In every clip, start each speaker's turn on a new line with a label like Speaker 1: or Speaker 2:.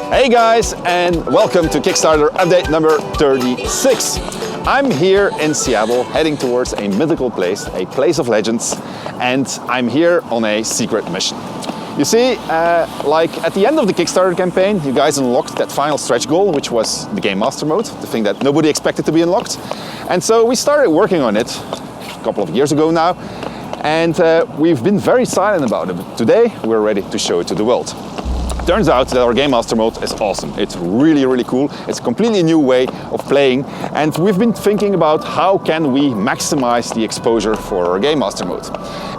Speaker 1: Hey guys, and welcome to Kickstarter update number 36. I'm here in Seattle, heading towards a mythical place, a place of legends, and I'm here on a secret mission. You see, like at the end of the Kickstarter campaign, you guys unlocked that final stretch goal, which was the Game Master mode, the thing that nobody expected to be unlocked. And so we started working on it a couple of years ago now, and we've been very silent about it. But today, we're ready to show it to the world. Turns out that our Game Master mode is awesome. It's really, really cool. It's a completely new way of playing, and we've been thinking about how can we maximize the exposure for our Game Master mode.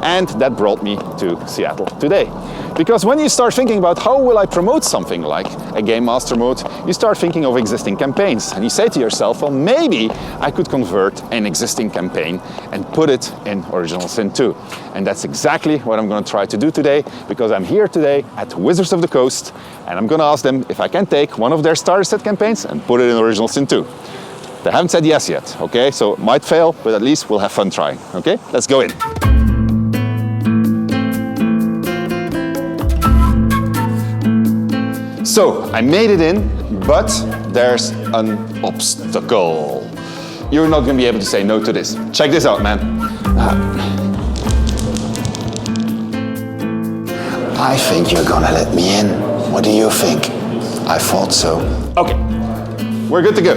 Speaker 1: And that brought me to Seattle today. Because when you start thinking about how will I promote something like a Game Master mode, you start thinking of existing campaigns. And you say to yourself, well, maybe I could convert an existing campaign and put it in Original Sin 2. And that's exactly what I'm going to try to do today, because I'm here today at Wizards of the Coast, and I'm going to ask them if I can take one of their starter set campaigns and put it in Original Sin 2. They haven't said yes yet, okay? So it might fail, but at least we'll have fun trying, okay? Let's go in. So, I made it in, but there's an obstacle. You're not going to be able to say no to this. Check this out, man.
Speaker 2: I think you're gonna let me in. What do you think? I thought so.
Speaker 1: Okay, we're good to go.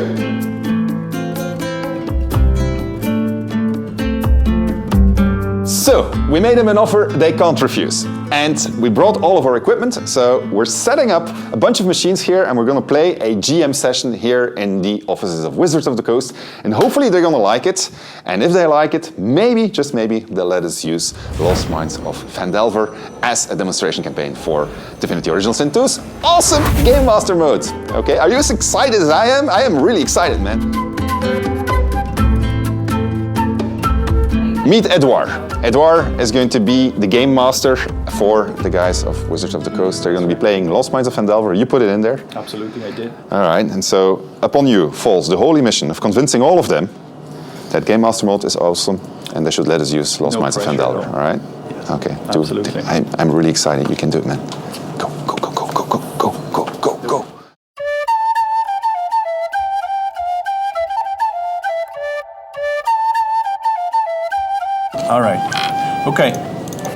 Speaker 1: So, we made them an offer they can't refuse. And we brought all of our equipment, so we're setting up a bunch of machines here, and we're going to play a GM session here in the offices of Wizards of the Coast, and hopefully they're going to like it. And if they like it, maybe, just maybe, they'll let us use Lost Mines of Phandelver as a demonstration campaign for Divinity Original Sin 2's awesome Game Master mode. Okay, are you as excited as I am? I am really excited, man. Meet Edouard. Edouard is going to be the Game Master for the guys of Wizards of the Coast. They're going to be playing Lost Mines of Phandelver. You put it in there?
Speaker 3: Absolutely, I did.
Speaker 1: All right, and so upon you falls the holy mission of convincing all of them that Game Master mode is awesome and they should let us use Lost Mines of Phandelver, all right?
Speaker 3: Yes.
Speaker 1: Okay,
Speaker 3: absolutely.
Speaker 1: I'm really excited. You can do it, man. Go, go, go, go, go, go, go, go, go, go.
Speaker 3: All right. Okay.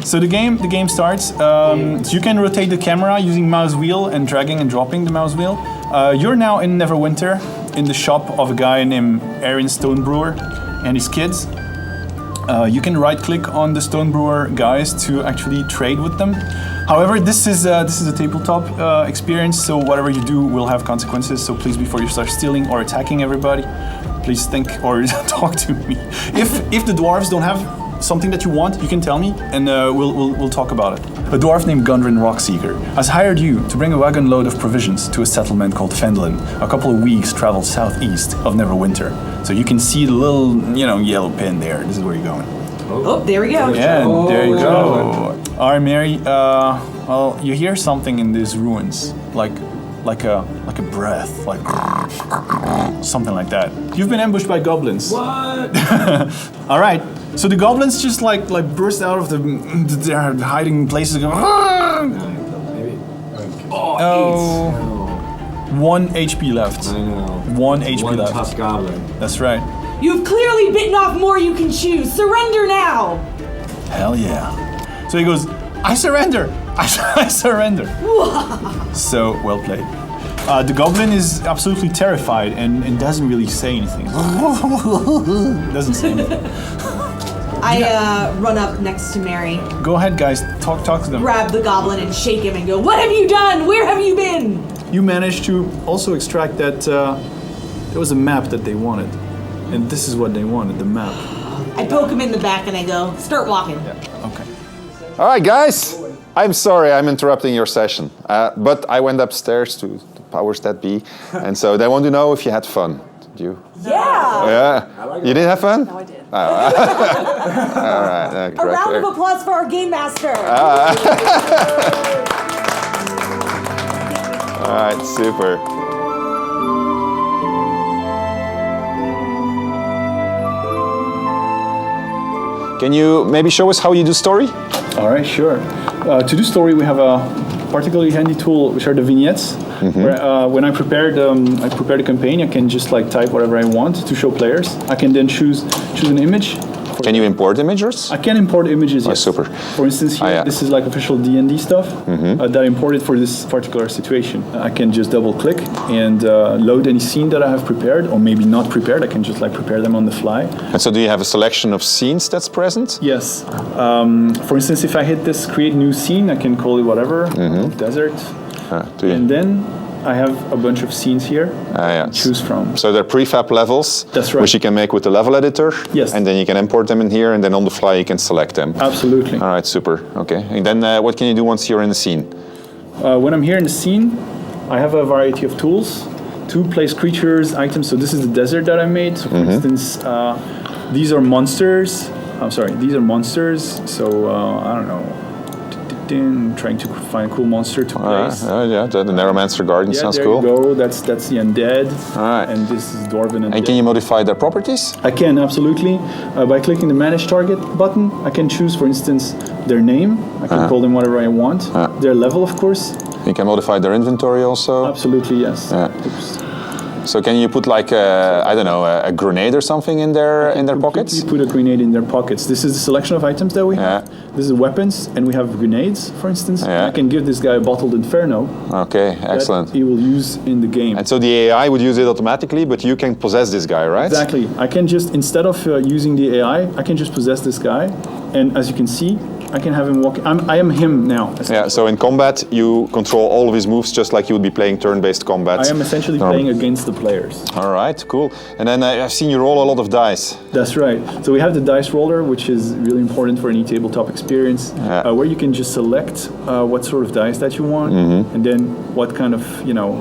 Speaker 3: So the game starts. So you can rotate the camera using mouse wheel and dragging and dropping the mouse wheel. You're now in Neverwinter, in the shop of a guy named Aaron Stonebrewer and his kids. You can right-click on the Stonebrewer guys to actually trade with them. However, this is a tabletop experience, so whatever you do will have consequences. So please, before you start stealing or attacking everybody, please think or talk to me. If the dwarves don't have something that you want, you can tell me, and we'll talk about it. A dwarf named Gundren Rockseeker has hired you to bring a wagon load of provisions to a settlement called Fendlin, a couple of weeks travel southeast of Neverwinter. So you can see the little, yellow pin there. This is where you're going.
Speaker 4: Oh, there we go.
Speaker 3: Yeah, there you go. All right, Mary. Well, you hear something in these ruins, like a breath, like something like that. You've been ambushed by goblins.
Speaker 4: What?
Speaker 3: All right. So the goblins just like burst out of their hiding places. And go,
Speaker 4: Maybe.
Speaker 3: oh, 1 HP left.
Speaker 5: I know.
Speaker 3: 1 HP
Speaker 5: One
Speaker 3: left.
Speaker 5: tough goblin.
Speaker 3: That's right.
Speaker 4: You've clearly bitten off more you can chew. Surrender now.
Speaker 3: Hell yeah. So he goes, I surrender. I surrender. So well played. The goblin is absolutely terrified and doesn't really say anything. Doesn't say anything.
Speaker 4: I run up next to Mary,
Speaker 3: Go ahead, guys. Talk to them.
Speaker 4: grab the goblin and shake him and go, what have you done? Where have you been?
Speaker 3: You managed to also extract that there was a map that they wanted. And this is what they wanted, the map.
Speaker 4: I poke him in the back and I go, start walking.
Speaker 3: Okay.
Speaker 1: All right, guys. I'm sorry I'm interrupting your session, but I went upstairs to the powers that be, and so they want to know if you had fun. Did you?
Speaker 4: Yeah.
Speaker 1: Yeah. You didn't have fun?
Speaker 4: No, I did.
Speaker 1: All right.
Speaker 4: A round of applause for our game master.
Speaker 1: All right, super. Can you maybe show us how you do story?
Speaker 3: All right, sure. To do story, we have a particularly handy tool, which are the vignettes. Where, when I prepared a campaign, I can just like type whatever I want to show players. I can then choose an image.
Speaker 1: Can you import images?
Speaker 3: I can import images, yes.
Speaker 1: Super.
Speaker 3: For instance, here, this is like official D&D stuff that I imported for this particular situation. I can just double click and load any scene that I have prepared, or maybe not prepared. I can just like prepare them on the fly.
Speaker 1: And so do you have a selection of scenes that's present?
Speaker 3: Yes. For instance, if I hit this create new scene, I can call it whatever, desert. And then I have a bunch of scenes here to choose from.
Speaker 1: So they're prefab levels,
Speaker 3: that's right,
Speaker 1: which you can make with the level editor.
Speaker 3: Yes.
Speaker 1: And then you can import them in here, and then on the fly you can select them.
Speaker 3: Absolutely.
Speaker 1: All right, super. Okay. And then what can you do once you're in the scene?
Speaker 3: When I'm here in the scene, I have a variety of tools to place creatures, items. So this is the desert that I made. So for instance, these are monsters. I'm sorry, these are monsters. So I don't know. Trying to find a cool monster to place.
Speaker 1: Yeah, the Neuromancer Garden sounds
Speaker 3: there
Speaker 1: cool.
Speaker 3: You go. That's the undead.
Speaker 1: All right.
Speaker 3: And this is Dwarven and
Speaker 1: can you modify their properties?
Speaker 3: I can, absolutely. By clicking the Manage Target button, I can choose, for instance, their name. I can call them whatever I want. Their level, of course.
Speaker 1: You can modify their inventory also?
Speaker 3: Absolutely, yes.
Speaker 1: Oops. So can you put like a grenade or something in their pockets?
Speaker 3: You put a grenade in their pockets. This is the selection of items that we have. This is weapons, and we have grenades, for instance. I can give this guy a bottled Inferno.
Speaker 1: Okay, excellent.
Speaker 3: That he will use in the game.
Speaker 1: And so the AI would use it automatically, but you can possess this guy, right?
Speaker 3: Exactly. I can just, instead of using the AI, I can just possess this guy. And as you can see, I can have him walk. I am him now.
Speaker 1: Yeah, so in combat, you control all of his moves just like you would be playing turn-based combat.
Speaker 3: I am essentially playing against the players.
Speaker 1: All right, cool. And then I've seen you roll a lot of dice.
Speaker 3: That's right. So we have the dice roller, which is really important for any tabletop experience, where you can just select what sort of dice that you want, and then what kind of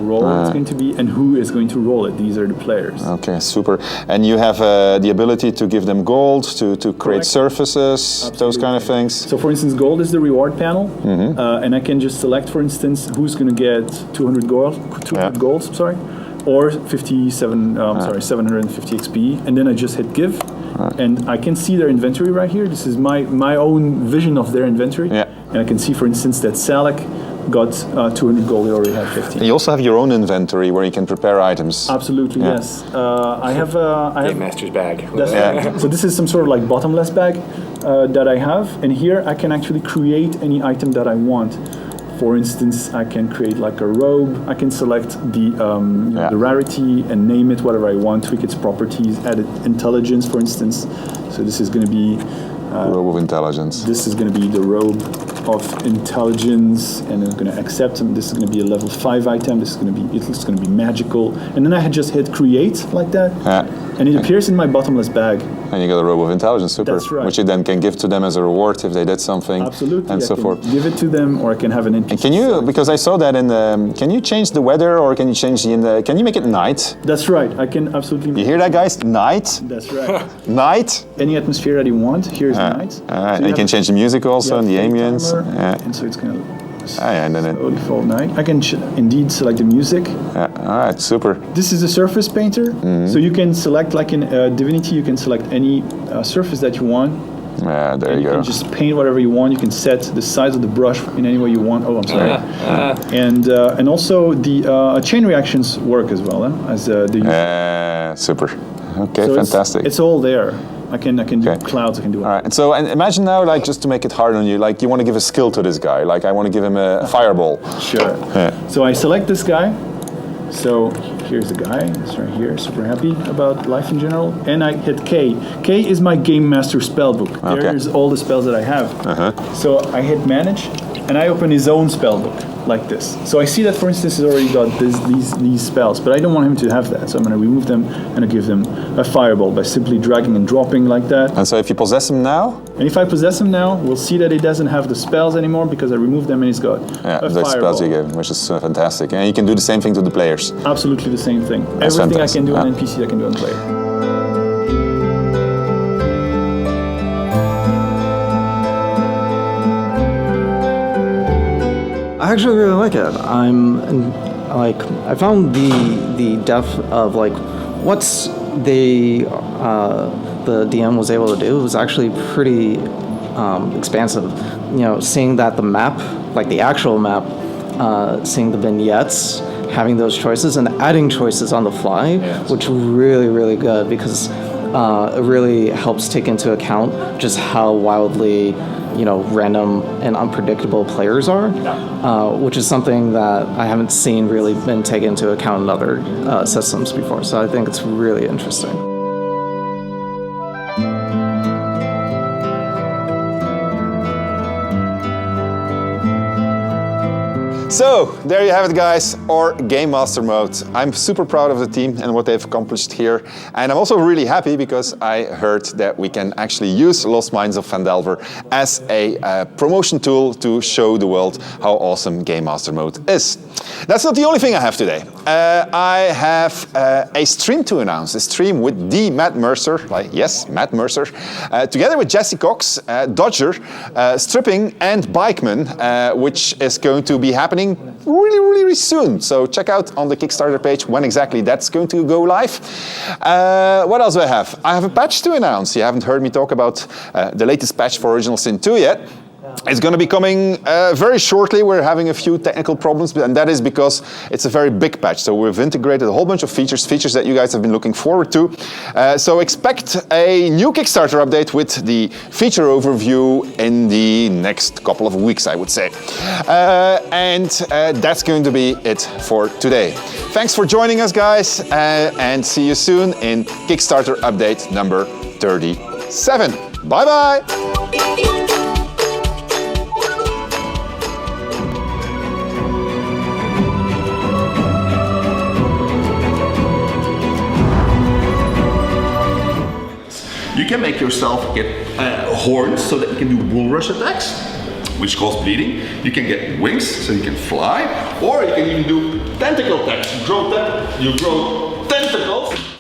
Speaker 3: roll it's going to be, and who is going to roll it. These are the players.
Speaker 1: Okay, super. And you have the ability to give them gold, to create surfaces, those kind of things.
Speaker 3: So for instance, gold is the reward panel, and I can just select, for instance, who's going to get 200 gold, or 750 XP, and then I just hit give, and I can see their inventory right here. This is my own vision of their inventory, and I can see, for instance, that Salak got 200 gold. He already had 15.
Speaker 1: And you also have your own inventory where you can prepare items.
Speaker 3: Absolutely, yes. I have
Speaker 5: Game Master's bag.
Speaker 3: That's right. So this is some sort of like bottomless bag that I have, and here I can actually create any item that I want. For instance, I can create like a robe. I can select the rarity and name it whatever I want, tweak its properties, add intelligence, for instance. So this is going to be
Speaker 1: robe of intelligence.
Speaker 3: This is going to be the robe of intelligence, and I'm going to accept them. This is going to be a level 5 item. This is going to be, it's going to be magical, and then I had just hit create like that, and it appears in my bottomless bag.
Speaker 1: And you got a robe of intelligence, super.
Speaker 3: That's right.
Speaker 1: Which you then can give to them as a reward if they did something.
Speaker 3: Absolutely.
Speaker 1: And so forth.
Speaker 3: Give it to them, or I can have an NPC.
Speaker 1: And can you, because I saw that in the, can you change the weather, or can you change can you make it night?
Speaker 3: That's right. I can absolutely.
Speaker 1: You hear that, guys? Night.
Speaker 3: That's right.
Speaker 1: Night.
Speaker 3: Any atmosphere that you want. Here's night.
Speaker 1: All right. So and you can change the music also and the ambience.
Speaker 3: And so it's going to.
Speaker 1: And then
Speaker 3: slowly fall night. I can indeed select the music.
Speaker 1: All right, super.
Speaker 3: This is a surface painter, so you can select, like in Divinity, you can select any surface that you want.
Speaker 1: Yeah, there you go.
Speaker 3: You can just paint whatever you want. You can set the size of the brush in any way you want. Oh, I'm sorry. And also the chain reactions work as well as the.
Speaker 1: Super. Okay,
Speaker 3: so
Speaker 1: fantastic.
Speaker 3: It's all there. I can do clouds, I can do it.
Speaker 1: All right, and imagine now, like, just to make it hard on you, like, you want to give a skill to this guy. Like, I want to give him a fireball.
Speaker 3: Sure. So I select this guy. So here's the guy. It's right here. Super happy about life in general. And I hit K. K is my Game Master spellbook. There's all the spells that I have. So I hit Manage, and I open his own spellbook. Like this. So I see that, for instance, he's already got these spells, but I don't want him to have that. So I'm going to remove them and I give them a fireball by simply dragging and dropping like that.
Speaker 1: And so if you possess him now?
Speaker 3: And if I possess him now, we'll see that he doesn't have the spells anymore because I removed them and he's got a
Speaker 1: the spells you gave him, which is fantastic. And you can do the same thing to the players.
Speaker 3: Absolutely the same thing.
Speaker 1: That's
Speaker 3: Everything
Speaker 1: fantastic.
Speaker 3: I can do on NPC, I can do on player.
Speaker 6: I actually really like it. I found the depth of like what's the DM was able to do was actually pretty expansive. You know, seeing that the map, like the actual map, seeing the vignettes, having those choices, and adding choices on the fly, which really, really good because it really helps take into account just how wildly, random and unpredictable players are, which is something that I haven't seen really been taken into account in other systems before. So I think it's really interesting.
Speaker 1: So, there you have it guys, our Game Master mode. I'm super proud of the team and what they've accomplished here. And I'm also really happy because I heard that we can actually use Lost Mines of Phandelver as a promotion tool to show the world how awesome Game Master mode is. That's not the only thing I have today. I have a stream to announce, a stream with the Matt Mercer, yes, Matt Mercer, together with Jesse Cox, Dodger, Stripping and Bikeman, which is going to be happening really, really soon. So check out on the Kickstarter page when exactly that's going to go live. What else do I have? I have a patch to announce. You haven't heard me talk about the latest patch for Original Sin 2 yet. It's going to be coming very shortly. We're having a few technical problems, and that is because it's a very big patch. So we've integrated a whole bunch of features that you guys have been looking forward to. So expect a new Kickstarter update with the feature overview in the next couple of weeks, I would say. And that's going to be it for today. Thanks for joining us, guys, and see you soon in Kickstarter update number 37. Bye-bye!
Speaker 5: You can make yourself get horns so that you can do bull rush attacks, which cause bleeding. You can get wings so you can fly, or you can even do tentacle attacks. You grow tentacles.